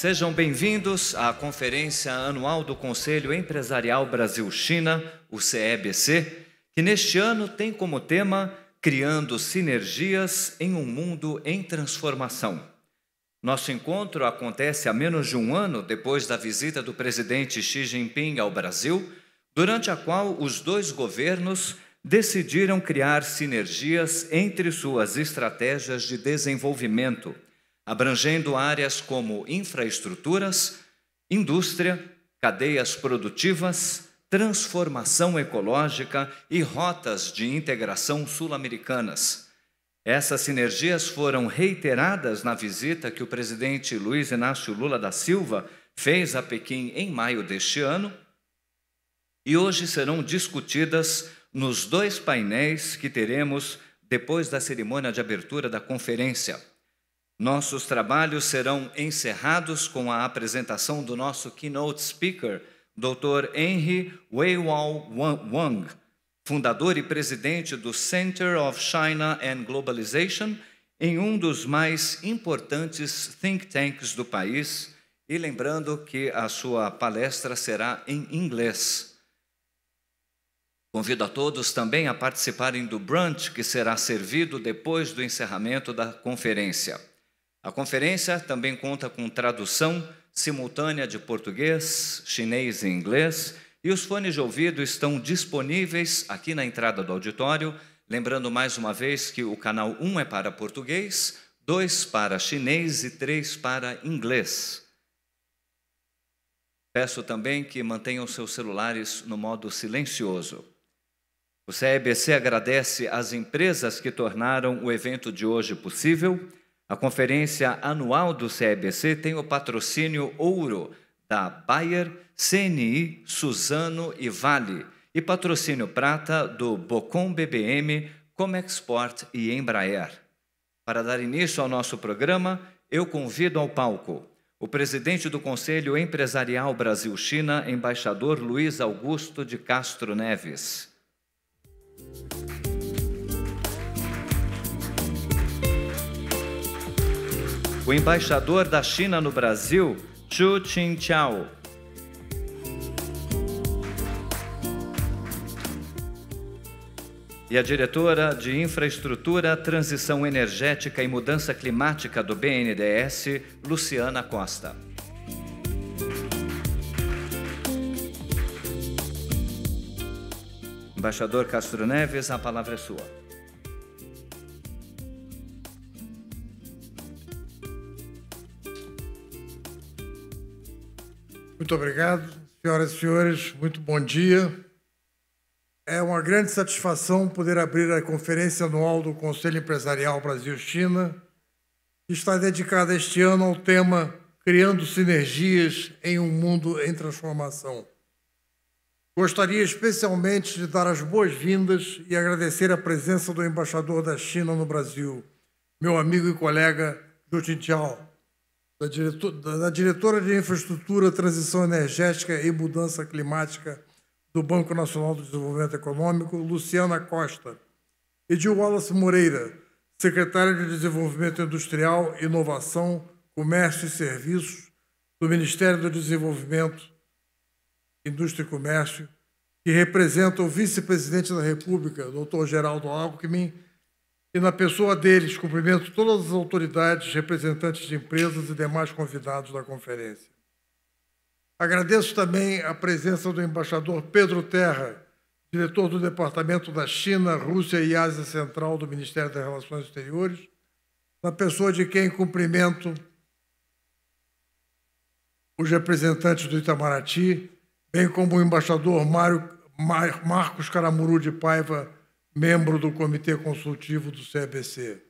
Sejam bem-vindos à Conferência Anual do Conselho Empresarial Brasil-China, o CEBC, que neste ano tem como tema Criando Sinergias em um Mundo em Transformação. Nosso encontro acontece há menos de um ano depois da visita do presidente Xi Jinping ao Brasil, durante a qual os dois governos decidiram criar sinergias entre suas estratégias de desenvolvimento, abrangendo áreas como infraestruturas, indústria, cadeias produtivas, transformação ecológica e rotas de integração sul-americanas. Essas sinergias foram reiteradas na visita que o presidente Luiz Inácio Lula da Silva fez a Pequim em maio deste ano e hoje serão discutidas nos dois painéis que teremos depois da cerimônia de abertura da conferência. Nossos trabalhos serão encerrados com a apresentação do nosso keynote speaker, Dr. Henry Weiwao Wang, fundador e presidente do Center of China and Globalization, em um dos mais importantes think tanks do país, e lembrando que a sua palestra será em inglês. Convido a todos também a participarem do brunch que será servido depois do encerramento da conferência. A conferência também conta com tradução simultânea de português, chinês e inglês, e os fones de ouvido estão disponíveis aqui na entrada do auditório, lembrando mais uma vez que o canal 1 é para português, 2 para chinês e 3 para inglês. Peço também que mantenham seus celulares no modo silencioso. O CEBC agradece às empresas que tornaram o evento de hoje possível. A conferência anual do CEBC tem o patrocínio ouro da Bayer, CNI, Suzano e Vale, e patrocínio prata do Bocom BBM, Comexport e Embraer. Para dar início ao nosso programa, eu convido ao palco o presidente do Conselho Empresarial Brasil-China, embaixador Luiz Augusto de Castro Neves. O embaixador da China no Brasil, Zhu Qingqiao. E a diretora de Infraestrutura, Transição Energética e Mudança Climática do BNDES, Luciana Costa. Embaixador Castro Neves, a palavra é sua. Muito obrigado, senhoras e senhores, muito bom dia. É uma grande satisfação poder abrir a Conferência Anual do Conselho Empresarial Brasil-China, que está dedicada este ano ao tema Criando Sinergias em um Mundo em Transformação. Gostaria especialmente de dar as boas-vindas e agradecer a presença do embaixador da China no Brasil, meu amigo e colega Zhu Qingqiao, da diretora de Infraestrutura, Transição Energética e Mudança Climática do Banco Nacional do Desenvolvimento Econômico, Luciana Costa, e de Wallace Moreira, secretária de Desenvolvimento Industrial, Inovação, Comércio e Serviços do Ministério do Desenvolvimento, Indústria e Comércio, que representa o vice-presidente da República, Dr. Geraldo Alckmin, e na pessoa deles, cumprimento todas as autoridades, representantes de empresas e demais convidados da conferência. Agradeço também a presença do embaixador Pedro Terra, diretor do Departamento da China, Rússia e Ásia Central do Ministério das Relações Exteriores, na pessoa de quem cumprimento os representantes do Itamaraty, bem como o embaixador Marcos Caramuru de Paiva, membro do Comitê Consultivo do CEBC.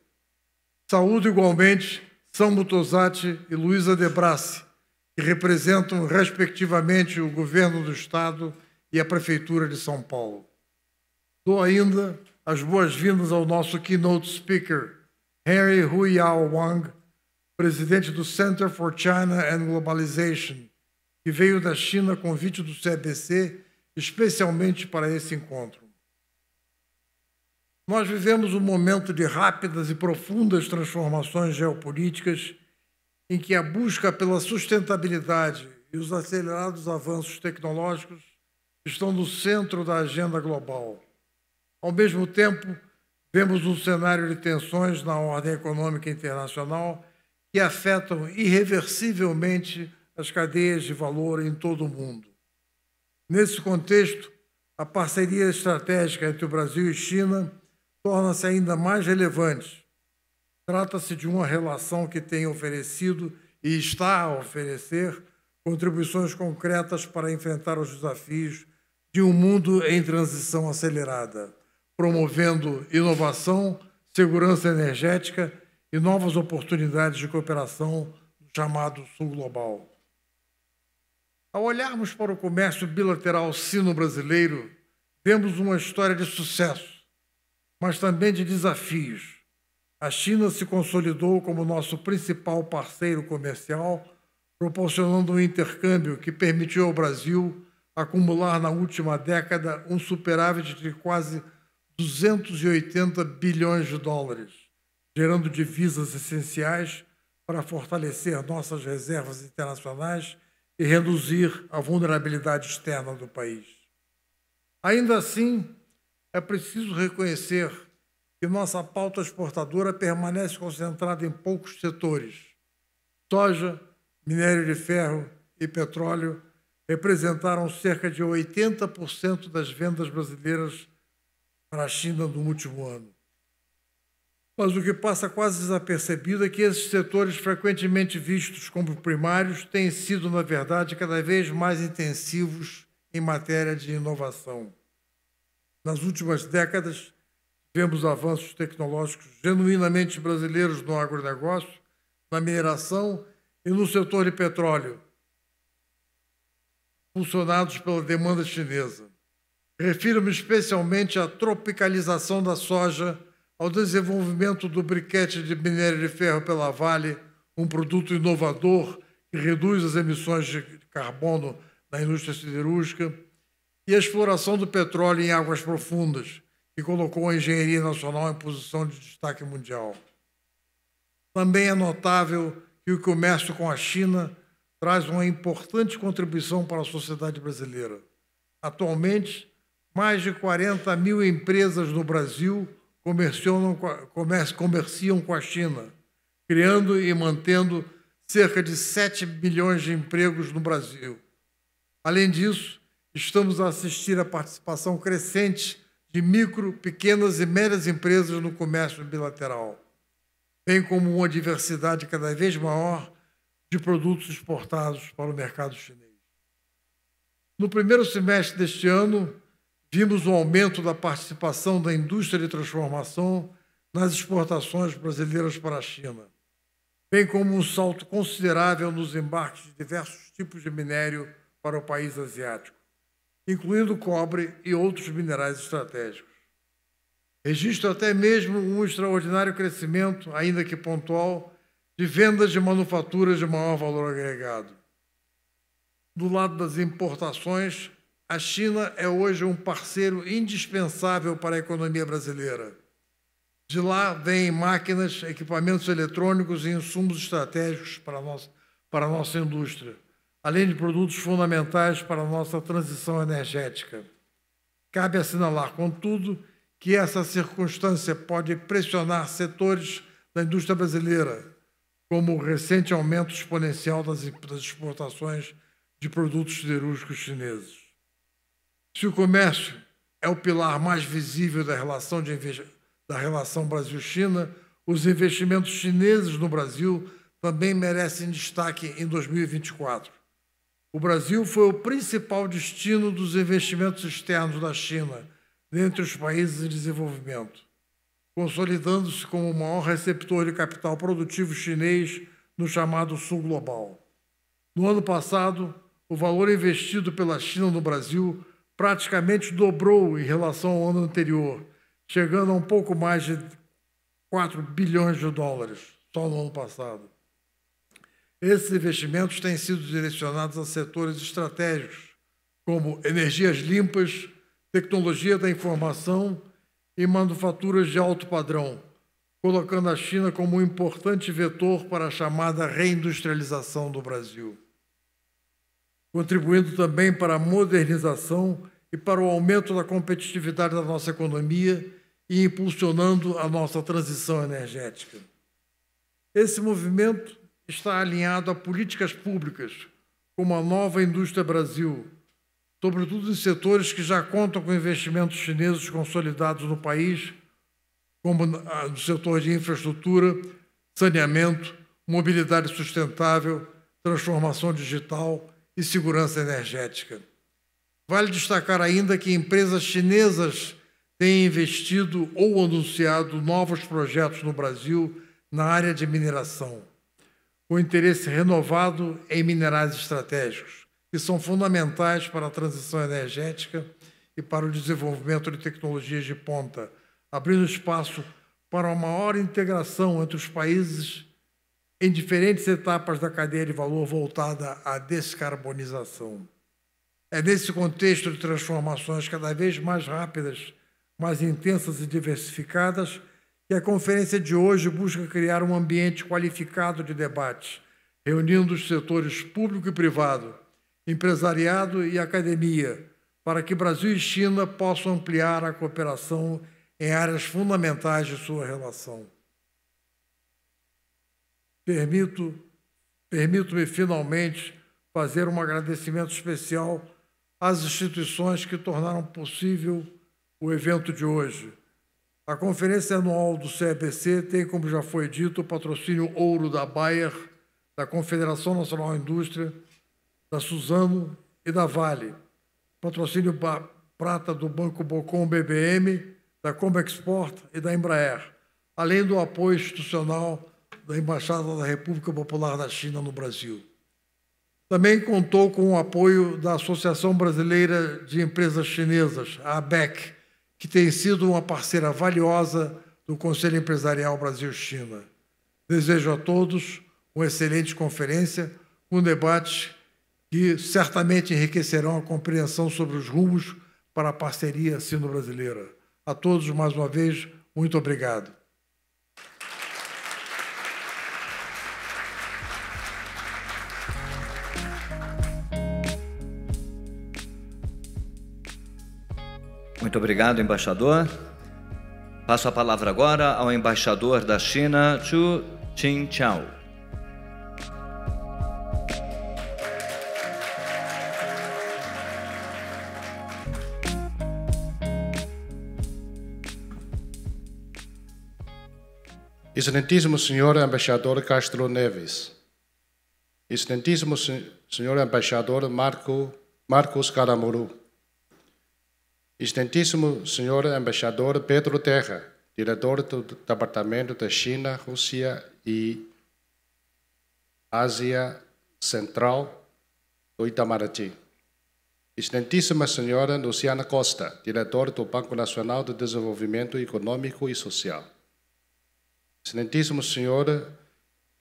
Saúdo igualmente Sambo Tosati e Luísa De Brassi, que representam, respectivamente, o Governo do Estado e a Prefeitura de São Paulo. Dou ainda as boas-vindas ao nosso keynote speaker, Henry Weiwao Wang, presidente do Center for China and Globalization, que veio da China a convite do CEBC, especialmente para esse encontro. Nós vivemos um momento de rápidas e profundas transformações geopolíticas em que a busca pela sustentabilidade e os acelerados avanços tecnológicos estão no centro da agenda global. Ao mesmo tempo, vemos um cenário de tensões na ordem econômica internacional que afetam irreversivelmente as cadeias de valor em todo o mundo. Nesse contexto, a parceria estratégica entre o Brasil e China torna-se ainda mais relevante. Trata-se de uma relação que tem oferecido e está a oferecer contribuições concretas para enfrentar os desafios de um mundo em transição acelerada, promovendo inovação, segurança energética e novas oportunidades de cooperação no chamado Sul Global. Ao olharmos para o comércio bilateral sino-brasileiro, vemos uma história de sucesso, mas também de desafios. A China se consolidou como nosso principal parceiro comercial, proporcionando um intercâmbio que permitiu ao Brasil acumular na última década um superávit de quase 280 bilhões de dólares, gerando divisas essenciais para fortalecer nossas reservas internacionais e reduzir a vulnerabilidade externa do país. Ainda assim, é preciso reconhecer que nossa pauta exportadora permanece concentrada em poucos setores. Soja, minério de ferro e petróleo representaram cerca de 80% das vendas brasileiras para a China no último ano. Mas o que passa quase desapercebido é que esses setores frequentemente vistos como primários têm sido, na verdade, cada vez mais intensivos em matéria de inovação. Nas últimas décadas, tivemos avanços tecnológicos genuinamente brasileiros no agronegócio, na mineração e no setor de petróleo, impulsionados pela demanda chinesa. Refiro-me especialmente à tropicalização da soja, ao desenvolvimento do briquete de minério de ferro pela Vale, um produto inovador que reduz as emissões de carbono na indústria siderúrgica, e a exploração do petróleo em águas profundas, que colocou a engenharia nacional em posição de destaque mundial. Também é notável que o comércio com a China traz uma importante contribuição para a sociedade brasileira. Atualmente, mais de 40 mil empresas no Brasil comerciam com a China, criando e mantendo cerca de 7 milhões de empregos no Brasil. Além disso, estamos a assistir à participação crescente de micro, pequenas e médias empresas no comércio bilateral, bem como uma diversidade cada vez maior de produtos exportados para o mercado chinês. No primeiro semestre deste ano, vimos um aumento da participação da indústria de transformação nas exportações brasileiras para a China, bem como um salto considerável nos embarques de diversos tipos de minério para o país asiático, incluindo cobre e outros minerais estratégicos. Registro até mesmo um extraordinário crescimento, ainda que pontual, de vendas de manufaturas de maior valor agregado. Do lado das importações, a China é hoje um parceiro indispensável para a economia brasileira. De lá vêm máquinas, equipamentos eletrônicos e insumos estratégicos para a nossa indústria, além de produtos fundamentais para a nossa transição energética. Cabe assinalar, contudo, que essa circunstância pode pressionar setores da indústria brasileira, como o recente aumento exponencial das exportações de produtos siderúrgicos chineses. Se o comércio é o pilar mais visível da relação Brasil-China, os investimentos chineses no Brasil também merecem destaque em 2024. O Brasil foi o principal destino dos investimentos externos da China, dentre os países em desenvolvimento, consolidando-se como o maior receptor de capital produtivo chinês no chamado Sul Global. No ano passado, o valor investido pela China no Brasil praticamente dobrou em relação ao ano anterior, chegando a um pouco mais de 4 bilhões de dólares, só no ano passado. Esses investimentos têm sido direcionados a setores estratégicos, como energias limpas, tecnologia da informação e manufaturas de alto padrão, colocando a China como um importante vetor para a chamada reindustrialização do Brasil, contribuindo também para a modernização e para o aumento da competitividade da nossa economia e impulsionando a nossa transição energética. Esse movimento está alinhado a políticas públicas, como a Nova Indústria Brasil, sobretudo em setores que já contam com investimentos chineses consolidados no país, como no setor de infraestrutura, saneamento, mobilidade sustentável, transformação digital e segurança energética. Vale destacar ainda que empresas chinesas têm investido ou anunciado novos projetos no Brasil na área de mineração, com interesse renovado em minerais estratégicos, que são fundamentais para a transição energética e para o desenvolvimento de tecnologias de ponta, abrindo espaço para uma maior integração entre os países em diferentes etapas da cadeia de valor voltada à descarbonização. É nesse contexto de transformações cada vez mais rápidas, mais intensas e diversificadas, que a conferência de hoje busca criar um ambiente qualificado de debate, reunindo os setores público e privado, empresariado e academia, para que Brasil e China possam ampliar a cooperação em áreas fundamentais de sua relação. Permito-me finalmente fazer um agradecimento especial às instituições que tornaram possível o evento de hoje. A Conferência Anual do CEBC tem, como já foi dito, o patrocínio ouro da Bayer, da Confederação Nacional da Indústria, da Suzano e da Vale, patrocínio prata do Banco Bocom BBM, da Comexport e da Embraer, além do apoio institucional da Embaixada da República Popular da China no Brasil. Também contou com o apoio da Associação Brasileira de Empresas Chinesas, a ABEC, que tem sido uma parceira valiosa do Conselho Empresarial Brasil-China. Desejo a todos uma excelente conferência, com debates que certamente enriquecerão a compreensão sobre os rumos para a parceria sino-brasileira. A todos, mais uma vez, muito obrigado. Muito obrigado, embaixador. Passo a palavra agora ao embaixador da China, Zhu Qingqiao. Excelentíssimo senhor embaixador Castro Neves, excelentíssimo senhor embaixador Marcos Caramuru, excelentíssimo senhor embaixador Pedro Terra, diretor do Departamento da China, Rússia e Ásia Central do Itamaraty, excelentíssima senhora Luciana Costa, diretor do Banco Nacional de Desenvolvimento Econômico e Social, excelentíssimo senhor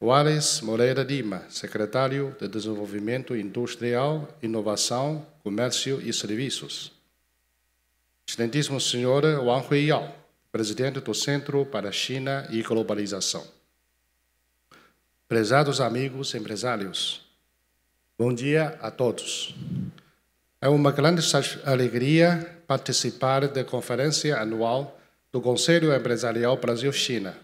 Juárez Moreira Lima, secretário de Desenvolvimento Industrial, Inovação, Comércio e Serviços, excelentíssimo senhor Wang Huiyao, presidente do Centro para a China e Globalização. Prezados amigos empresários, bom dia a todos. É uma grande alegria participar da Conferência Anual do Conselho Empresarial Brasil-China,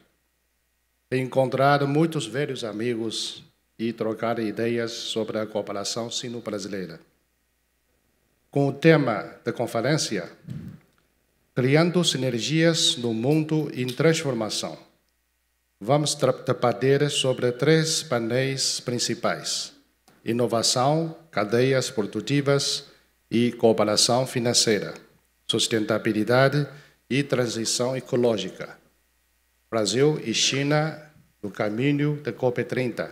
encontrar muitos velhos amigos e trocar ideias sobre a cooperação sino-brasileira. Com o tema da conferência, Criando Sinergias no Mundo em Transformação, vamos debater sobre 3 painéis principais: inovação, cadeias produtivas e cooperação financeira, sustentabilidade e transição ecológica, Brasil e China no caminho da COP30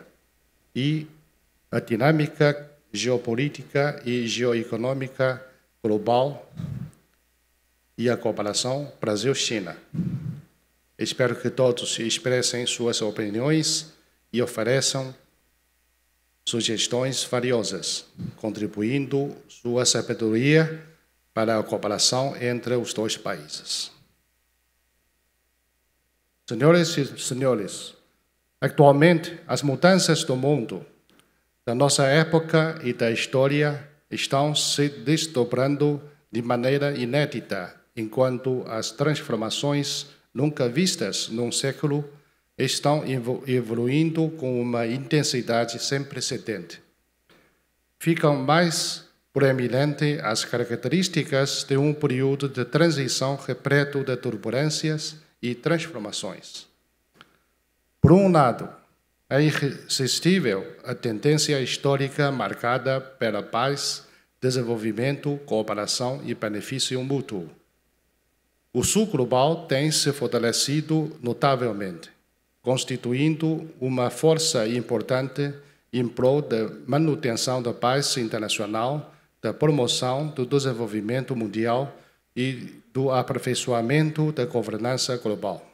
e a dinâmica geopolítica e geoeconômica global e a cooperação Brasil-China. Espero que todos expressem suas opiniões e ofereçam sugestões valiosas, contribuindo sua sabedoria para a cooperação entre os 2 países. Senhoras e senhores, atualmente as mudanças do mundo, da nossa época e da história estão se desdobrando de maneira inédita, enquanto as transformações nunca vistas num século estão evoluindo com uma intensidade sem precedente. Ficam mais proeminentes as características de um período de transição repleto de turbulências e transformações. Por um lado, é irresistível a tendência histórica marcada pela paz, desenvolvimento, cooperação e benefício mútuo. O Sul global tem se fortalecido notavelmente, constituindo uma força importante em prol da manutenção da paz internacional, da promoção do desenvolvimento mundial e do aperfeiçoamento da governança global.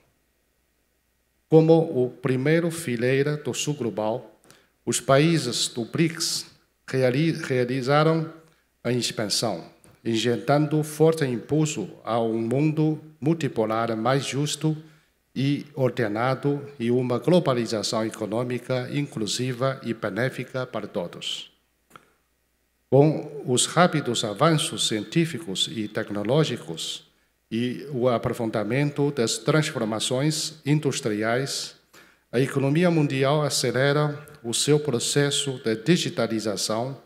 Como o primeiro fileira do Sul global, os países do BRICS realizaram a expansão, injetando forte impulso a um mundo multipolar mais justo e ordenado e uma globalização econômica inclusiva e benéfica para todos. Com os rápidos avanços científicos e tecnológicos e o aprofundamento das transformações industriais, a economia mundial acelera o seu processo de digitalização,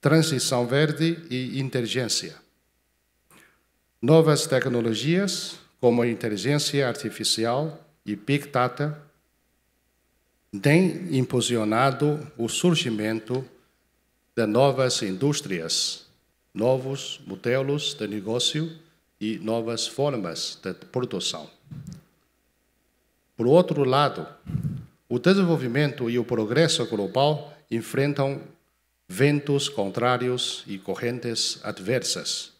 transição verde e inteligência. Novas tecnologias, como a inteligência artificial e Big Data, têm impulsionado o surgimento de novas indústrias, novos modelos de negócio e novas formas de produção. Por outro lado, o desenvolvimento e o progresso global enfrentam ventos contrários e correntes adversas.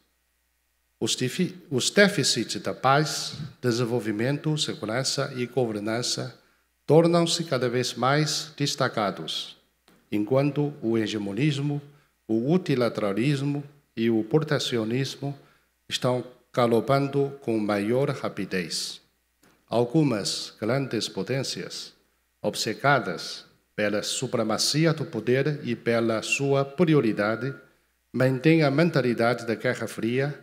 Os déficits da paz, desenvolvimento, segurança e governança tornam-se cada vez mais destacados, enquanto o hegemonismo, o multilateralismo e o protecionismo estão galopando com maior rapidez. Algumas grandes potências, obcecadas pela supremacia do poder e pela sua prioridade, mantêm a mentalidade da Guerra Fria,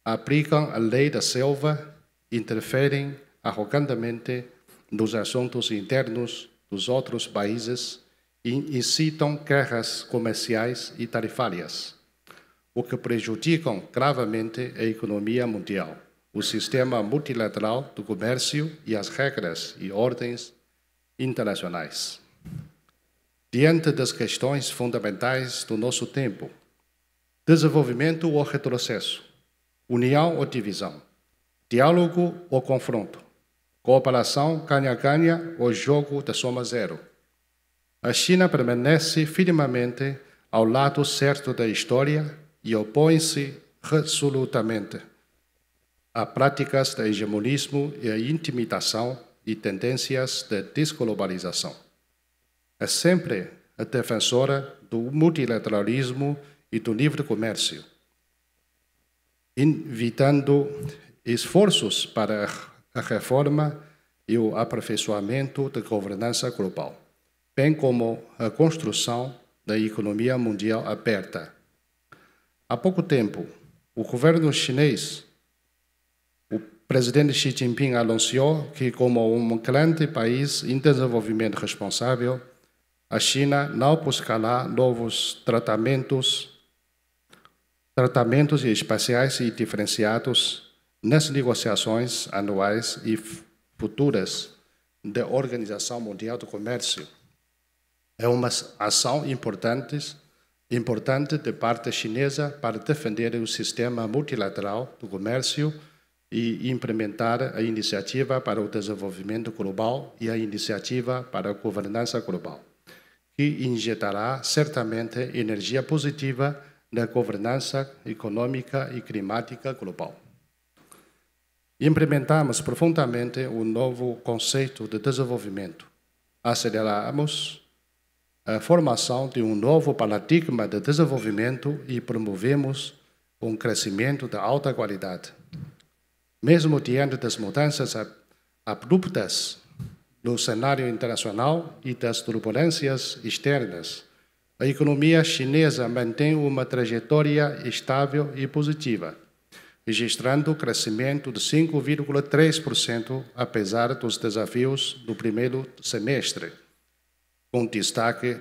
aplicam a lei da selva, interferem arrogantemente nos assuntos internos dos outros países e incitam guerras comerciais e tarifárias, o que prejudicam gravemente a economia mundial, o sistema multilateral do comércio e as regras e ordens internacionais. Diante das questões fundamentais do nosso tempo, desenvolvimento ou retrocesso, união ou divisão, diálogo ou confronto, cooperação ganha-ganha ou jogo da soma zero. A China permanece firmemente ao lado certo da história e opõe-se resolutamente a práticas de hegemonismo e a intimidação e tendências de desglobalização. É sempre a defensora do multilateralismo e do livre comércio, evitando esforços para a reforma e o aperfeiçoamento da governança global, bem como a construção da economia mundial aberta. Há pouco tempo, o governo chinês, o presidente Xi Jinping anunciou que, como um grande país em desenvolvimento responsável, a China não buscará novos tratamentos especiais e diferenciados nas negociações anuais e futuras da Organização Mundial do Comércio. É uma ação importante de parte chinesa para defender o sistema multilateral do comércio e implementar a Iniciativa para o Desenvolvimento Global e a Iniciativa para a Governança Global, que injetará certamente energia positiva na governança econômica e climática global. Implementamos profundamente um novo conceito de desenvolvimento. Aceleramos a formação de um novo paradigma de desenvolvimento e promovemos um crescimento de alta qualidade. Mesmo diante das mudanças abruptas no cenário internacional e das turbulências externas, a economia chinesa mantém uma trajetória estável e positiva, registrando crescimento de 5,3%, apesar dos desafios do primeiro semestre, com destaque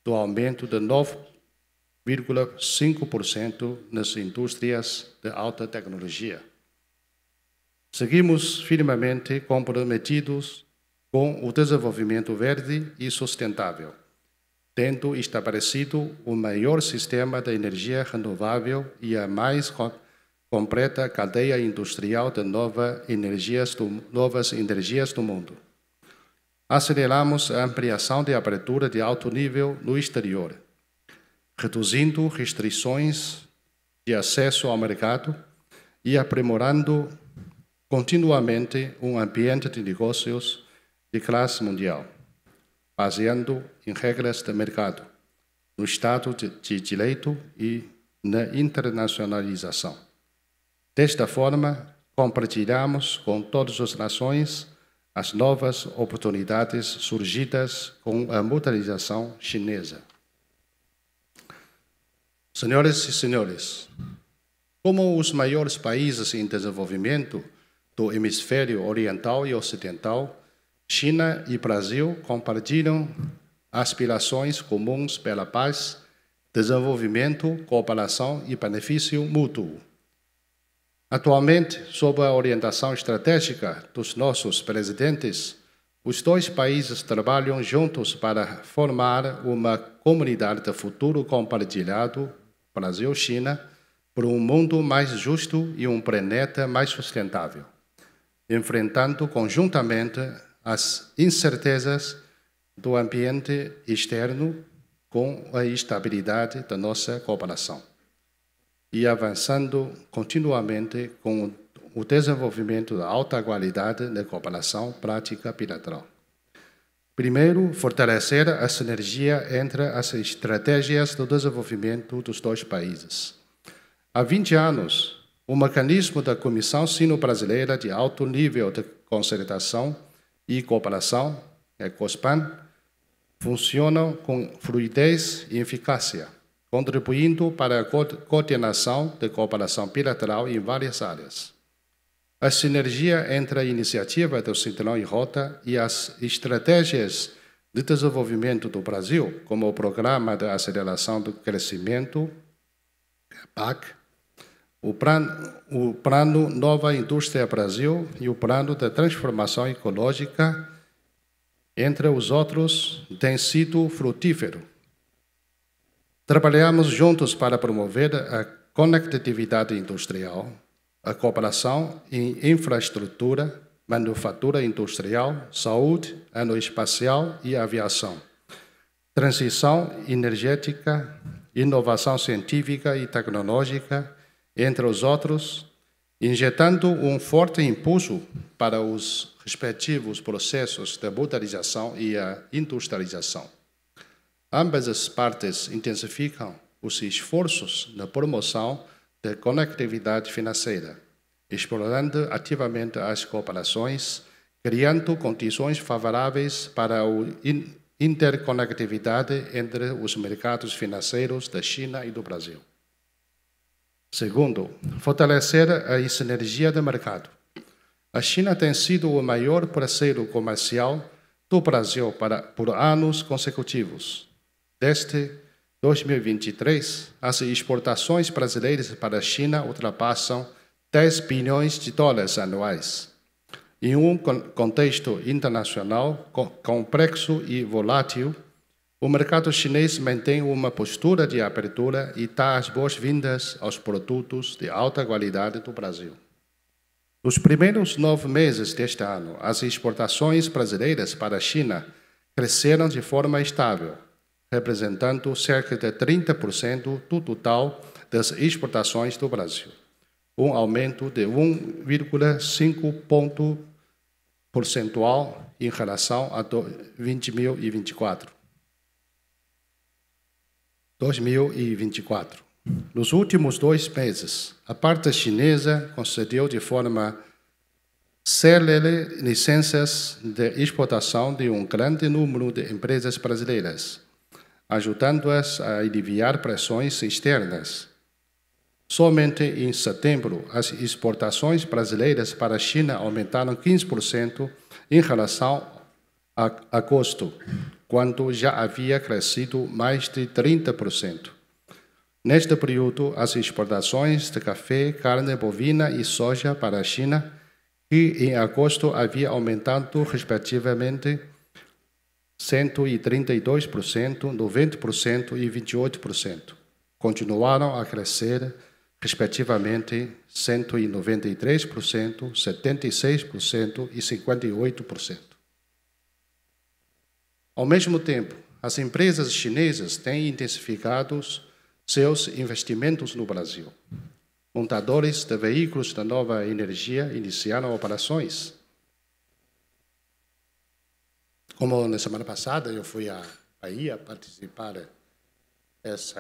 do aumento de 9,5% nas indústrias de alta tecnologia. Seguimos firmemente comprometidos com o desenvolvimento verde e sustentável, tendo estabelecido o maior sistema de energia renovável e a mais completa cadeia industrial de novas energias do mundo. Aceleramos a ampliação de abertura de alto nível no exterior, reduzindo restrições de acesso ao mercado e aprimorando continuamente um ambiente de negócios de classe mundial, baseando em regras de mercado, no Estado de Direito e na internacionalização. Desta forma, compartilhamos com todas as nações as novas oportunidades surgidas com a modernização chinesa. Senhoras e senhores, como os maiores países em desenvolvimento do hemisfério oriental e ocidental, China e Brasil compartilham aspirações comuns pela paz, desenvolvimento, cooperação e benefício mútuo. Atualmente, sob a orientação estratégica dos nossos presidentes, os dois países trabalham juntos para formar uma comunidade de futuro compartilhado, Brasil-China, por um mundo mais justo e um planeta mais sustentável, enfrentando conjuntamente as incertezas do ambiente externo com a estabilidade da nossa cooperação e avançando continuamente com o desenvolvimento da alta qualidade na cooperação prática bilateral. Primeiro, fortalecer a sinergia entre as estratégias do desenvolvimento dos dois países. Há 20 anos, o mecanismo da Comissão Sino-Brasileira de Alto Nível de Concertação e Cooperação, a COSPAN, funcionam com fluidez e eficácia, contribuindo para a coordenação da cooperação bilateral em várias áreas. A sinergia entre a iniciativa do Cinturão e Rota e as estratégias de desenvolvimento do Brasil, como o Programa de Aceleração do Crescimento, PAC, o Plano Nova Indústria Brasil e o Plano de Transformação Ecológica, entre os outros, tem sido frutífero. Trabalhamos juntos para promover a conectividade industrial, a cooperação em infraestrutura, manufatura industrial, saúde, aeroespacial e aviação, transição energética, inovação científica e tecnológica, entre os outros, injetando um forte impulso para os respectivos processos de modernização e a industrialização. Ambas as partes intensificam os esforços na promoção da conectividade financeira, explorando ativamente as cooperações, criando condições favoráveis para a interconectividade entre os mercados financeiros da China e do Brasil. Segundo, fortalecer a sinergia de mercado. A China tem sido o maior parceiro comercial do Brasil por anos consecutivos. Desde 2023, as exportações brasileiras para a China ultrapassam 10 bilhões de dólares anuais. Em um contexto internacional complexo e volátil, o mercado chinês mantém uma postura de abertura e dá as boas-vindas aos produtos de alta qualidade do Brasil. Nos primeiros 9 meses deste ano, as exportações brasileiras para a China cresceram de forma estável, representando cerca de 30% do total das exportações do Brasil, um aumento de 1,5 ponto percentual em relação a 2024. Nos últimos 2 meses, a parte chinesa concedeu de forma cede licenças de exportação de um grande número de empresas brasileiras, ajudando-as a aliviar pressões externas. Somente em setembro, as exportações brasileiras para a China aumentaram 15% em relação a agosto, quando já havia crescido mais de 30%. Neste período, as exportações de café, carne bovina e soja para a China, que em agosto havia aumentado respectivamente 132%, 90% e 28%, continuaram a crescer respectivamente 193%, 76% e 58%. Ao mesmo tempo, as empresas chinesas têm intensificado seus investimentos no Brasil. Montadores de veículos da nova energia iniciaram operações. Como na semana passada eu fui à Bahia participar desse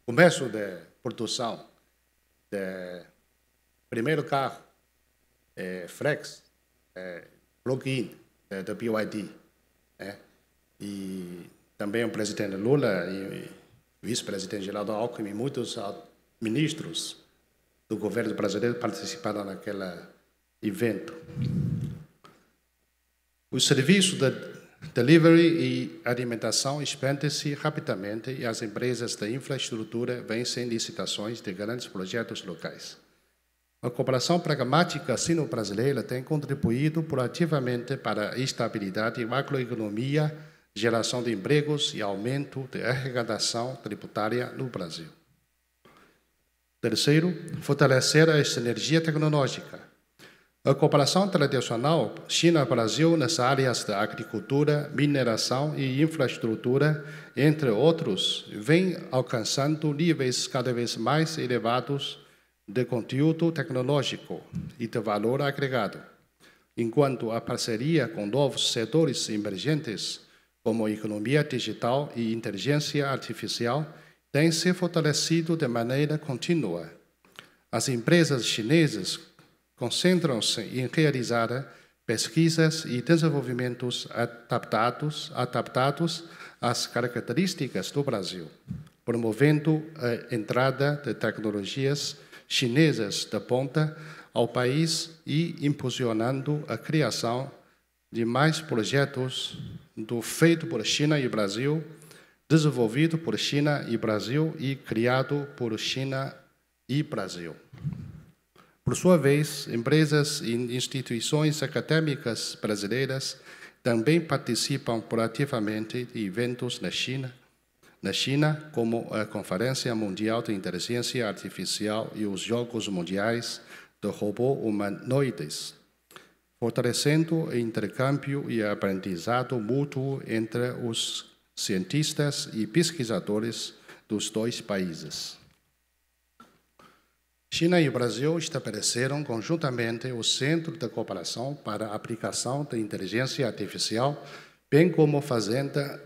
começo de produção do primeiro carro Flex, plug-in da BYD. E também o presidente Lula e o vice-presidente Geraldo Alckmin e muitos ministros do governo brasileiro participaram naquele evento. O serviço de delivery e alimentação expande-se rapidamente e as empresas de infraestrutura vencem licitações de grandes projetos locais. A cooperação pragmática sino-brasileira tem contribuído proativamente para a estabilidade da macroeconomia, geração de empregos e aumento da arrecadação tributária no Brasil. Terceiro, fortalecer a sinergia tecnológica. A cooperação tradicional China-Brasil nas áreas da agricultura, mineração e infraestrutura, entre outros, vem alcançando níveis cada vez mais elevados de conteúdo tecnológico e de valor agregado, enquanto a parceria com novos setores emergentes, como economia digital e inteligência artificial, tem se fortalecido de maneira contínua. As empresas chinesas concentram-se em realizar pesquisas e desenvolvimentos adaptados às características do Brasil, promovendo a entrada de tecnologias chinesas de ponta ao país e impulsionando a criação de mais projetos do feito por China e Brasil, desenvolvido por China e Brasil e criado por China e Brasil. Por sua vez, empresas e instituições acadêmicas brasileiras também participam proativamente de eventos na China, como a Conferência Mundial de Inteligência Artificial e os Jogos Mundiais de Robôs Humanoides, fortalecendo o intercâmbio e aprendizado mútuo entre os cientistas e pesquisadores dos dois países. China e o Brasil estabeleceram conjuntamente o Centro de Cooperação para a Aplicação da Inteligência Artificial, bem como Fazenda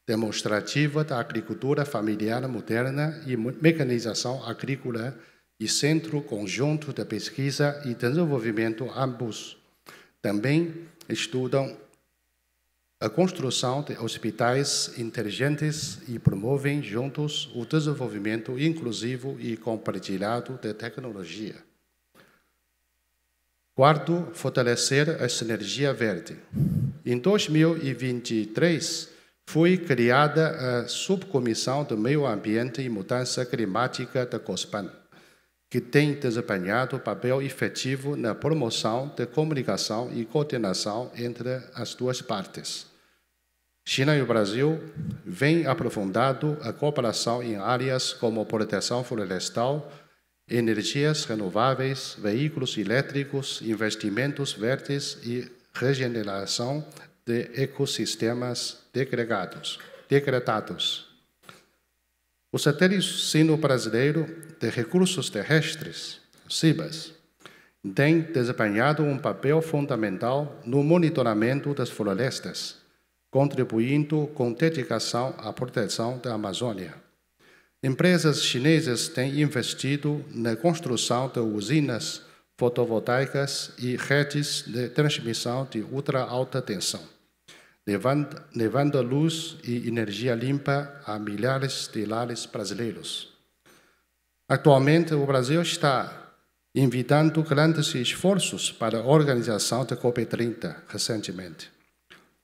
Demonstrativa da Agricultura Familiar Moderna e Mecanização Agrícola e Centro Conjunto de Pesquisa e Desenvolvimento. Ambos também estudam a construção de hospitais inteligentes e promovem juntos o desenvolvimento inclusivo e compartilhado de tecnologia. Quarto, fortalecer a sinergia verde. Em 2023, foi criada a Subcomissão do Meio Ambiente e Mudança Climática da COSPAN, que tem desempenhado papel efetivo na promoção da comunicação e coordenação entre as duas partes. China e o Brasil vêm aprofundando a cooperação em áreas como proteção florestal, energias renováveis, veículos elétricos, investimentos verdes e regeneração de ecossistemas degradados. O satélite sino-brasileiro de recursos terrestres, CIBAS, tem desempenhado um papel fundamental no monitoramento das florestas, contribuindo com dedicação à proteção da Amazônia. Empresas chinesas têm investido na construção de usinas fotovoltaicas e redes de transmissão de ultra alta tensão, levando luz e energia limpa a milhares de lares brasileiros. Atualmente, o Brasil está envidando grandes esforços para a organização da COP30 recentemente.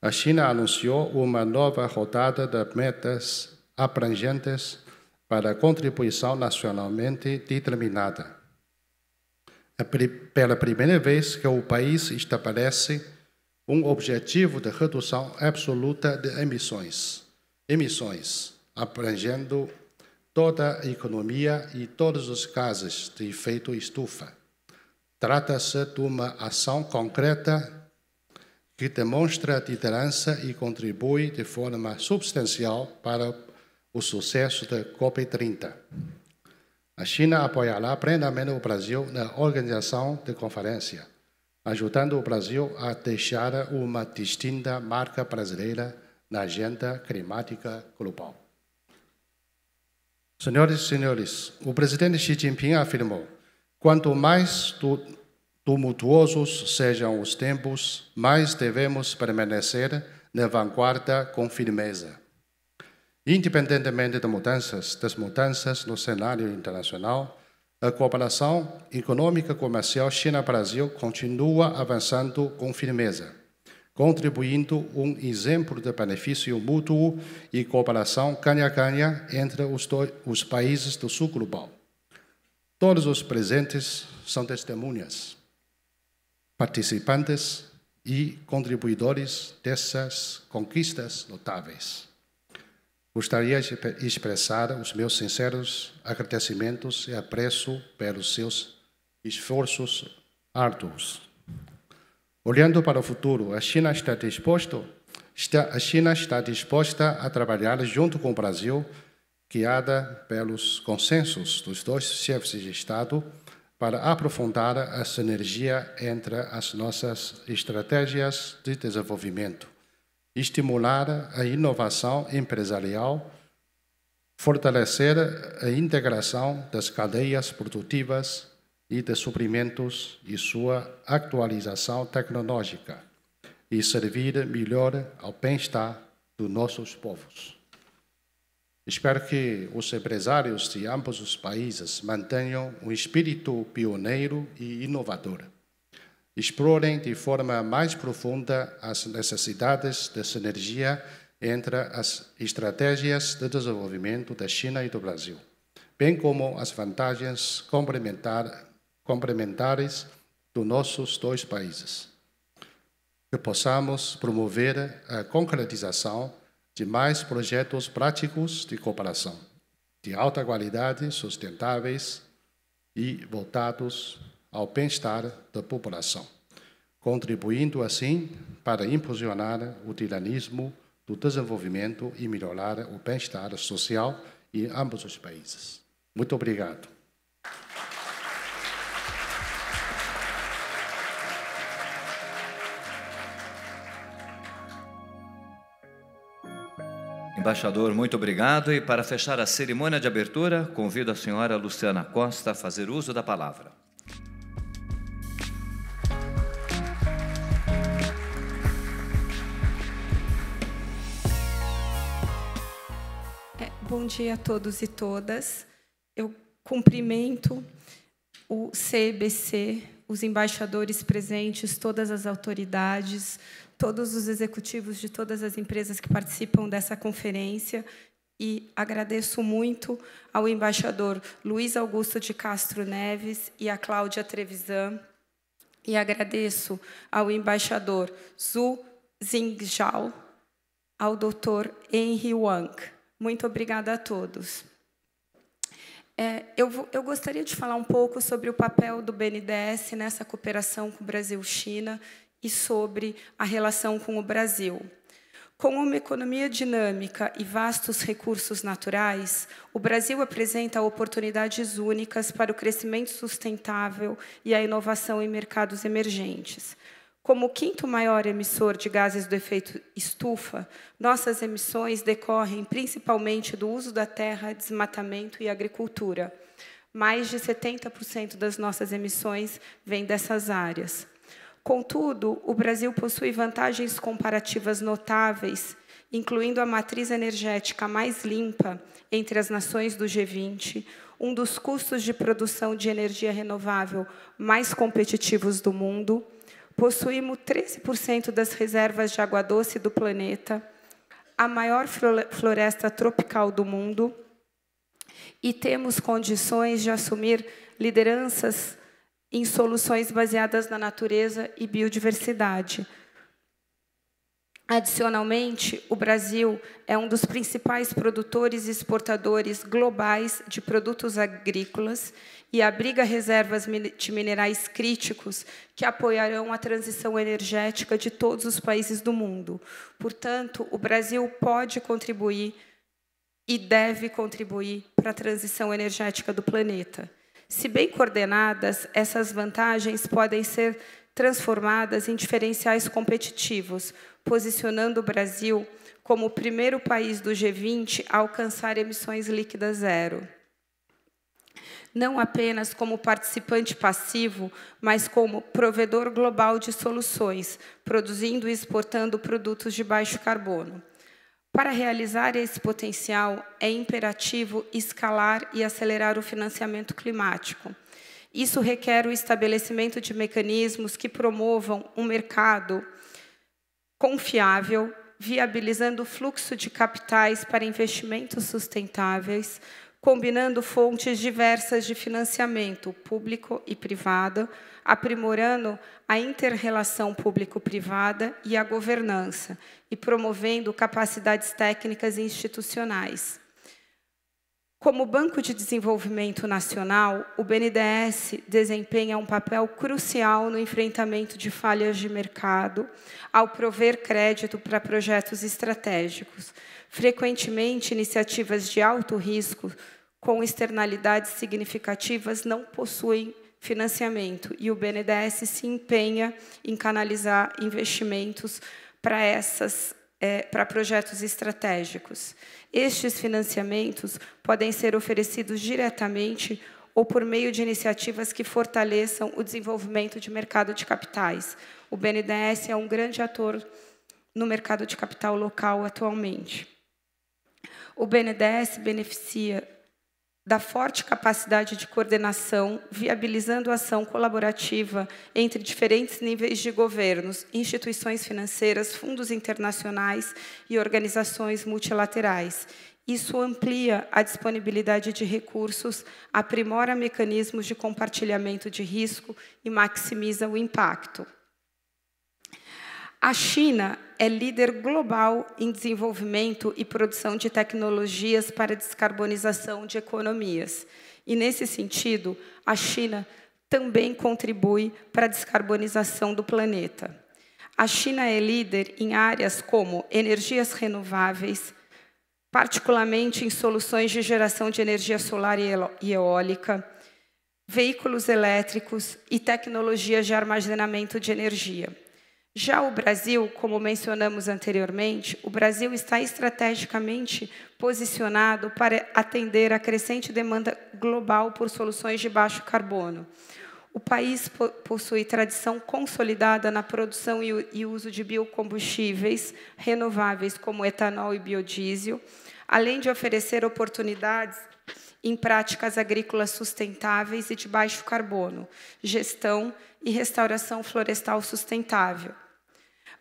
A China anunciou uma nova rodada de metas abrangentes para a contribuição nacionalmente determinada. É pela primeira vez que o país estabelece um objetivo de redução absoluta de emissões, abrangendo toda a economia e todos os gases de efeito estufa. Trata-se de uma ação concreta que demonstra liderança e contribui de forma substancial para o sucesso da COP30. A China apoiará plenamente o Brasil na organização da conferência, ajudando o Brasil a deixar uma distinta marca brasileira na agenda climática global. Senhoras e senhores, o presidente Xi Jinping afirmou: quanto mais tumultuosos sejam os tempos, mais devemos permanecer na vanguarda com firmeza. Independentemente das mudanças no cenário internacional, a cooperação econômica comercial China-Brasil continua avançando com firmeza, contribuindo um exemplo de benefício mútuo e cooperação ganha-ganha entre os países do sul global. Todos os presentes são testemunhas, participantes e contribuidores dessas conquistas notáveis. Gostaria de expressar os meus sinceros agradecimentos e apreço pelos seus esforços árduos. Olhando para o futuro, a China está disposta a trabalhar junto com o Brasil, guiada pelos consensos dos dois chefes de Estado, para aprofundar a sinergia entre as nossas estratégias de desenvolvimento, estimular a inovação empresarial, fortalecer a integração das cadeias produtivas e de suprimentos e sua atualização tecnológica e servir melhor ao bem-estar dos nossos povos. Espero que os empresários de ambos os países mantenham um espírito pioneiro e inovador. Explorem de forma mais profunda as necessidades de sinergia entre as estratégias de desenvolvimento da China e do Brasil, bem como as vantagens complementares dos nossos dois países. Que possamos promover a concretização de mais projetos práticos de cooperação, de alta qualidade, sustentáveis e voltados ao bem-estar da população, contribuindo assim para impulsionar o dinamismo do desenvolvimento e melhorar o bem-estar social em ambos os países. Muito obrigado. Embaixador, muito obrigado. E para fechar a cerimônia de abertura, convido a senhora Luciana Costa a fazer uso da palavra. Bom dia a todos e todas. Eu cumprimento o CEBC, os embaixadores presentes, todas as autoridades, todos os executivos de todas as empresas que participam dessa conferência e agradeço muito ao embaixador Luiz Augusto de Castro Neves e a Cláudia Trevisan e agradeço ao embaixador Zhu Jingzhao, ao Dr. Henry Wang. Muito obrigada a todos. Eu gostaria de falar um pouco sobre o papel do BNDES nessa cooperação com o Brasil-China e sobre a relação com o Brasil. Com uma economia dinâmica e vastos recursos naturais, o Brasil apresenta oportunidades únicas para o crescimento sustentável e a inovação em mercados emergentes. Como o quinto maior emissor de gases do efeito estufa, nossas emissões decorrem principalmente do uso da terra, desmatamento e agricultura. Mais de 70% das nossas emissões vêm dessas áreas. Contudo, o Brasil possui vantagens comparativas notáveis, incluindo a matriz energética mais limpa entre as nações do G20, um dos custos de produção de energia renovável mais competitivos do mundo, possuímos 13% das reservas de água doce do planeta, a maior floresta tropical do mundo, e temos condições de assumir lideranças em soluções baseadas na natureza e biodiversidade. Adicionalmente, o Brasil é um dos principais produtores e exportadores globais de produtos agrícolas e abriga reservas de minerais críticos que apoiarão a transição energética de todos os países do mundo. Portanto, o Brasil pode contribuir e deve contribuir para a transição energética do planeta. Se bem coordenadas, essas vantagens podem ser transformadas em diferenciais competitivos, posicionando o Brasil como o primeiro país do G20 a alcançar emissões líquidas zero. Não apenas como participante passivo, mas como provedor global de soluções, produzindo e exportando produtos de baixo carbono. Para realizar esse potencial, é imperativo escalar e acelerar o financiamento climático. Isso requer o estabelecimento de mecanismos que promovam um mercado confiável, viabilizando o fluxo de capitais para investimentos sustentáveis, combinando fontes diversas de financiamento público e privado, aprimorando a inter-relação público-privada e a governança, e promovendo capacidades técnicas e institucionais. Como Banco de Desenvolvimento Nacional, o BNDES desempenha um papel crucial no enfrentamento de falhas de mercado, ao prover crédito para projetos estratégicos. Frequentemente, iniciativas de alto risco, com externalidades significativas, não possuem financiamento, e o BNDES se empenha em canalizar investimentos para projetos estratégicos. Estes financiamentos podem ser oferecidos diretamente ou por meio de iniciativas que fortaleçam o desenvolvimento de mercado de capitais. O BNDES é um grande ator no mercado de capital local atualmente. O BNDES beneficia da forte capacidade de coordenação, viabilizando a ação colaborativa entre diferentes níveis de governos, instituições financeiras, fundos internacionais e organizações multilaterais. Isso amplia a disponibilidade de recursos, aprimora mecanismos de compartilhamento de risco e maximiza o impacto. A China é líder global em desenvolvimento e produção de tecnologias para descarbonização de economias. E, nesse sentido, a China também contribui para a descarbonização do planeta. A China é líder em áreas como energias renováveis, particularmente em soluções de geração de energia solar e eólica, veículos elétricos e tecnologias de armazenamento de energia. Já o Brasil, como mencionamos anteriormente, o Brasil está estrategicamente posicionado para atender a crescente demanda global por soluções de baixo carbono. O país possui tradição consolidada na produção e uso de biocombustíveis renováveis, como etanol e biodiesel, além de oferecer oportunidades em práticas agrícolas sustentáveis e de baixo carbono, gestão e restauração florestal sustentável.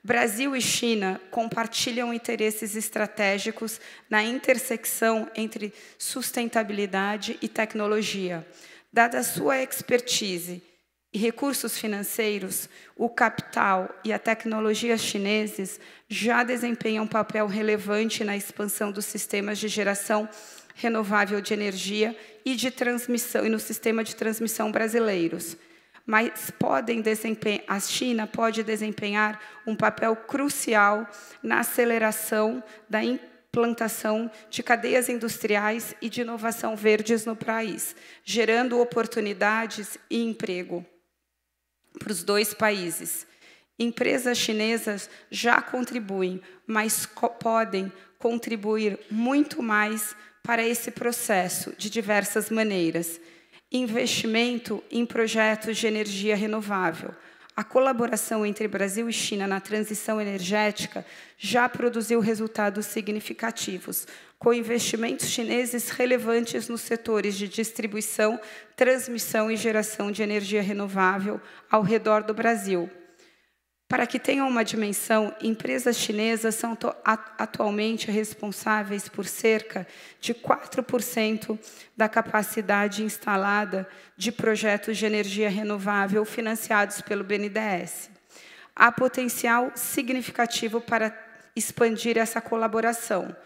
Brasil e China compartilham interesses estratégicos na intersecção entre sustentabilidade e tecnologia. Dada a sua expertise e recursos financeiros, o capital e a tecnologia chineses já desempenham um papel relevante na expansão dos sistemas de geração renovável de energia e de transmissão e no sistema de transmissão brasileiros. Mas a China pode desempenhar um papel crucial na aceleração da implantação de cadeias industriais e de inovação verdes no país, gerando oportunidades e emprego para os dois países. Empresas chinesas já contribuem, mas podem contribuir muito mais para esse processo de diversas maneiras. investimento em projetos de energia renovável. A colaboração entre Brasil e China na transição energética já produziu resultados significativos, com investimentos chineses relevantes nos setores de distribuição, transmissão e geração de energia renovável ao redor do Brasil. Para que tenham uma dimensão, empresas chinesas são atualmente responsáveis por cerca de 4% da capacidade instalada de projetos de energia renovável financiados pelo BNDES. Há potencial significativo para expandir essa colaboração.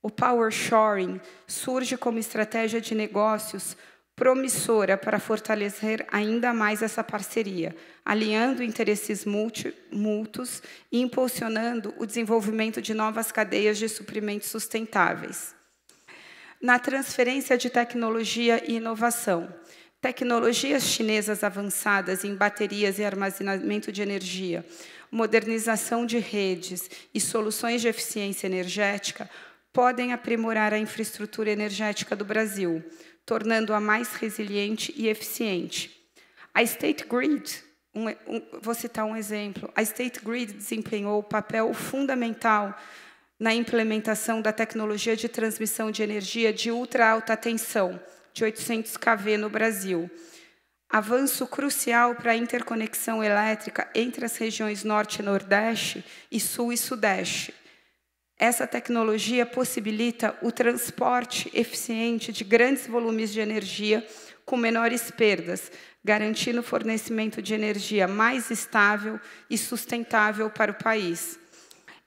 O Power Shoring surge como estratégia de negócios promissora para fortalecer ainda mais essa parceria, alinhando interesses mútuos e impulsionando o desenvolvimento de novas cadeias de suprimentos sustentáveis. Na transferência de tecnologia e inovação, tecnologias chinesas avançadas em baterias e armazenamento de energia, modernização de redes e soluções de eficiência energética podem aprimorar a infraestrutura energética do Brasil, tornando-a mais resiliente e eficiente. A State Grid, vou citar um exemplo, a State Grid desempenhou papel fundamental na implementação da tecnologia de transmissão de energia de ultra-alta tensão, de 800 kV no Brasil. Avanço crucial para a interconexão elétrica entre as regiões Norte e Nordeste e Sul e Sudeste. Essa tecnologia possibilita o transporte eficiente de grandes volumes de energia com menores perdas, garantindo o fornecimento de energia mais estável e sustentável para o país.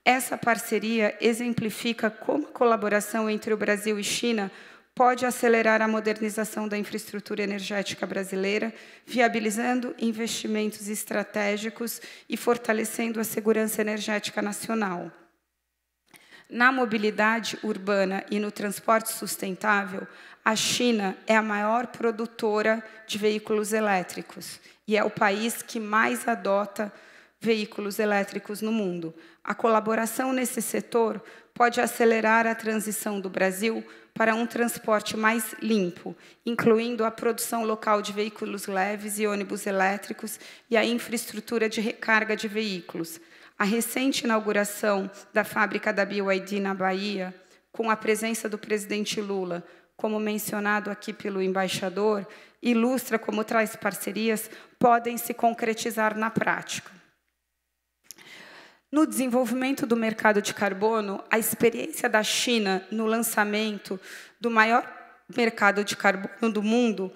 Essa parceria exemplifica como a colaboração entre o Brasil e China pode acelerar a modernização da infraestrutura energética brasileira, viabilizando investimentos estratégicos e fortalecendo a segurança energética nacional. Na mobilidade urbana e no transporte sustentável, a China é a maior produtora de veículos elétricos e é o país que mais adota veículos elétricos no mundo. A colaboração nesse setor pode acelerar a transição do Brasil para um transporte mais limpo, incluindo a produção local de veículos leves e ônibus elétricos e a infraestrutura de recarga de veículos. A recente inauguração da fábrica da BYD na Bahia, com a presença do presidente Lula, como mencionado aqui pelo embaixador, ilustra como tais parcerias podem se concretizar na prática. No desenvolvimento do mercado de carbono, a experiência da China no lançamento do maior mercado de carbono do mundo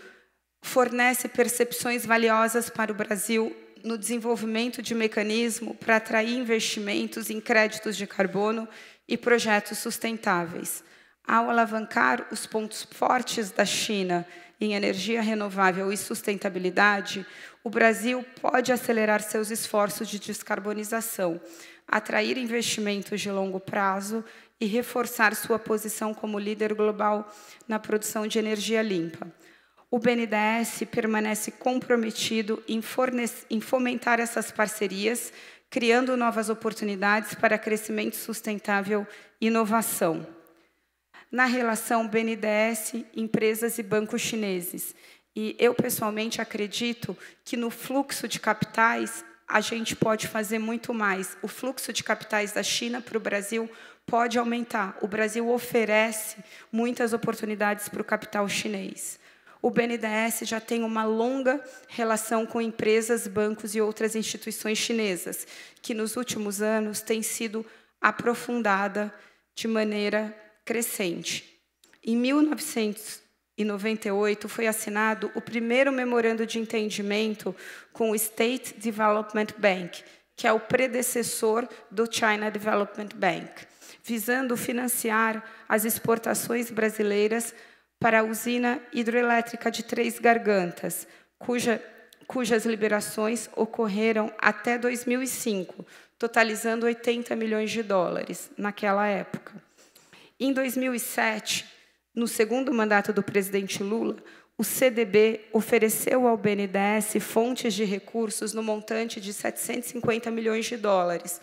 fornece percepções valiosas para o Brasil no desenvolvimento de mecanismo para atrair investimentos em créditos de carbono e projetos sustentáveis. Ao alavancar os pontos fortes da China em energia renovável e sustentabilidade, o Brasil pode acelerar seus esforços de descarbonização, atrair investimentos de longo prazo e reforçar sua posição como líder global na produção de energia limpa. O BNDES permanece comprometido em fomentar essas parcerias, criando novas oportunidades para crescimento sustentável e inovação. Na relação BNDES, empresas e bancos chineses, e eu, pessoalmente, acredito que no fluxo de capitais a gente pode fazer muito mais. O fluxo de capitais da China para o Brasil pode aumentar. O Brasil oferece muitas oportunidades para o capital chinês. O BNDES já tem uma longa relação com empresas, bancos e outras instituições chinesas, que nos últimos anos tem sido aprofundada de maneira crescente. Em 1998, foi assinado o primeiro memorando de entendimento com o State Development Bank, que é o predecessor do China Development Bank, visando financiar as exportações brasileiras para a usina hidrelétrica de Três Gargantas, cujas liberações ocorreram até 2005, totalizando 80 milhões de dólares naquela época. Em 2007, no segundo mandato do presidente Lula, o CDB ofereceu ao BNDES fontes de recursos no montante de 750 milhões de dólares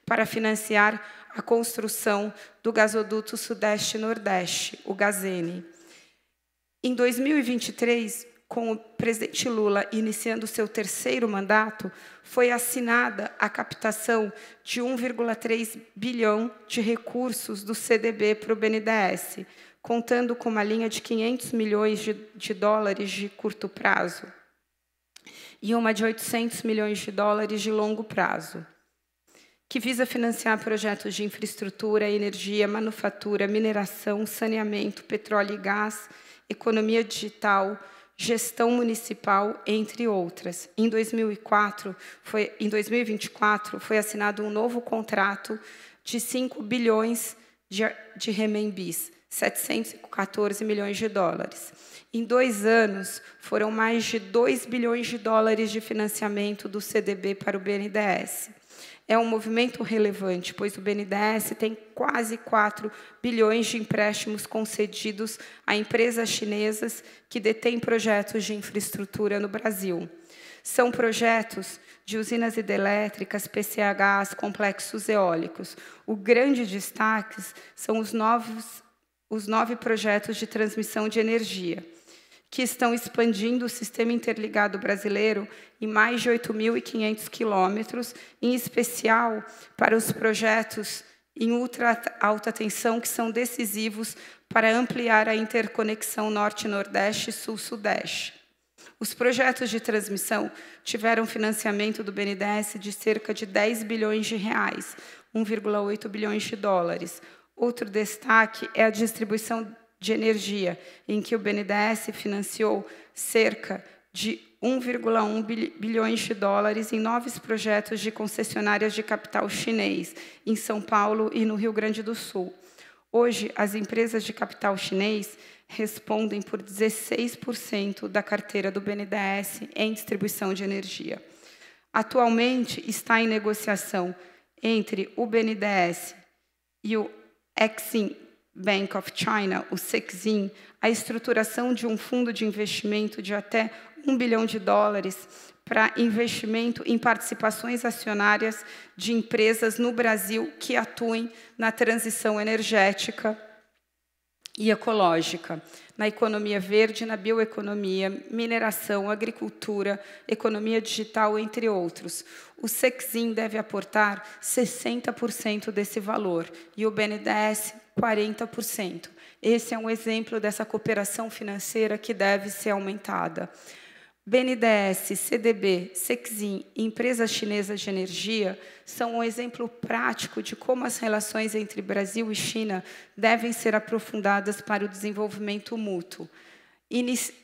para financiar a construção do gasoduto Sudeste-Nordeste, o GASENE. Em 2023, com o presidente Lula iniciando seu terceiro mandato, foi assinada a captação de 1,3 bilhão de recursos do CDB para o BNDES, contando com uma linha de 500 milhões de dólares de curto prazo e uma de 800 milhões de dólares de longo prazo, que visa financiar projetos de infraestrutura, energia, manufatura, mineração, saneamento, petróleo e gás, economia digital, gestão municipal, entre outras. Em 2024, foi assinado um novo contrato de 5 bilhões de renminbis, 714 milhões de dólares. Em 2 anos, foram mais de 2 bilhões de dólares de financiamento do CDB para o BNDES. É um movimento relevante, pois o BNDES tem quase 4 bilhões de empréstimos concedidos a empresas chinesas que detêm projetos de infraestrutura no Brasil. São projetos de usinas hidrelétricas, PCHs, complexos eólicos. O grande destaque são os 9 projetos de transmissão de energia, que estão expandindo o sistema interligado brasileiro em mais de 8.500 quilômetros, em especial para os projetos em ultra alta tensão, que são decisivos para ampliar a interconexão Norte-Nordeste e Sul-Sudeste. Os projetos de transmissão tiveram financiamento do BNDES de cerca de 10 bilhões de reais, 1,8 bilhões de dólares. Outro destaque é a distribuição de energia, em que o BNDES financiou cerca de 1,1 bilhões de dólares em 9 projetos de concessionárias de capital chinês, em São Paulo e no Rio Grande do Sul. Hoje, as empresas de capital chinês respondem por 16% da carteira do BNDES em distribuição de energia. Atualmente, está em negociação entre o BNDES e o Exim Bank of China, o CEXIM, a estruturação de um fundo de investimento de até 1 bilhão de dólares para investimento em participações acionárias de empresas no Brasil que atuem na transição energética e ecológica, na economia verde, na bioeconomia, mineração, agricultura, economia digital, entre outros. O CEXIM deve aportar 60% desse valor e o BNDES 40%. Esse é um exemplo dessa cooperação financeira que deve ser aumentada. BNDES, CDB, CEXIM e empresas chinesas de energia são um exemplo prático de como as relações entre Brasil e China devem ser aprofundadas para o desenvolvimento mútuo.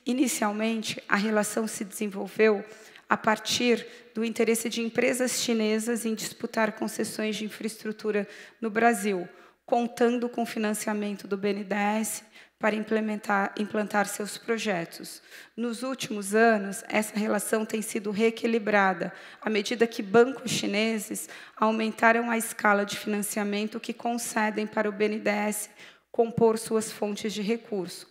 Inicialmente, a relação se desenvolveu a partir do interesse de empresas chinesas em disputar concessões de infraestrutura no Brasil, contando com financiamento do BNDES para implantar seus projetos. Nos últimos anos, essa relação tem sido reequilibrada, à medida que bancos chineses aumentaram a escala de financiamento que concedem para o BNDES compor suas fontes de recurso.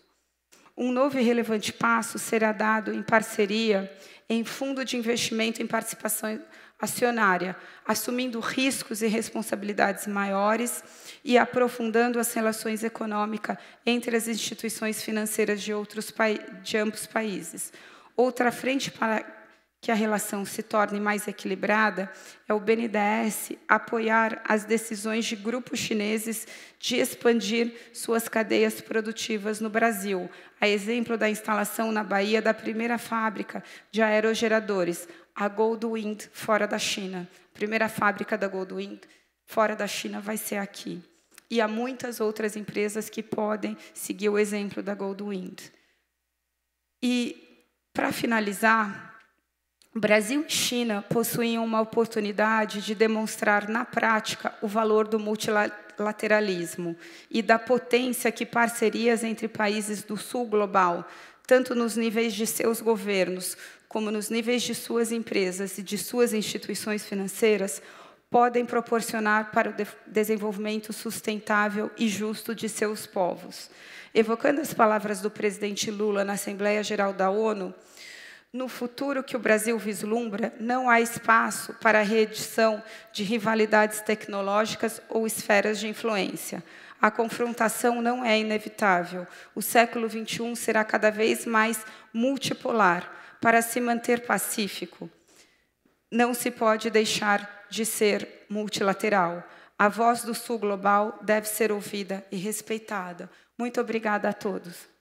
Um novo e relevante passo será dado em parceria em fundo de investimento em participação acionária, assumindo riscos e responsabilidades maiores e aprofundando as relações econômicas entre as instituições financeiras de ambos países. Outra frente para que a relação se torne mais equilibrada é o BNDES apoiar as decisões de grupos chineses de expandir suas cadeias produtivas no Brasil, a exemplo da instalação na Bahia da primeira fábrica de aerogeradores, a Goldwind, fora da China. A primeira fábrica da Goldwind fora da China vai ser aqui. E há muitas outras empresas que podem seguir o exemplo da Goldwind. E, para finalizar, Brasil e China possuem uma oportunidade de demonstrar na prática o valor do multilateralismo e da potência que parcerias entre países do Sul global, tanto nos níveis de seus governos, como nos níveis de suas empresas e de suas instituições financeiras, podem proporcionar para o desenvolvimento sustentável e justo de seus povos. Evocando as palavras do presidente Lula na Assembleia Geral da ONU, No futuro que o Brasil vislumbra, não há espaço para a reedição de rivalidades tecnológicas ou esferas de influência. A confrontação não é inevitável. O século XXI será cada vez mais multipolar. Para se manter pacífico, não se pode deixar de ser multilateral. A voz do Sul global deve ser ouvida e respeitada. Muito obrigada a todos.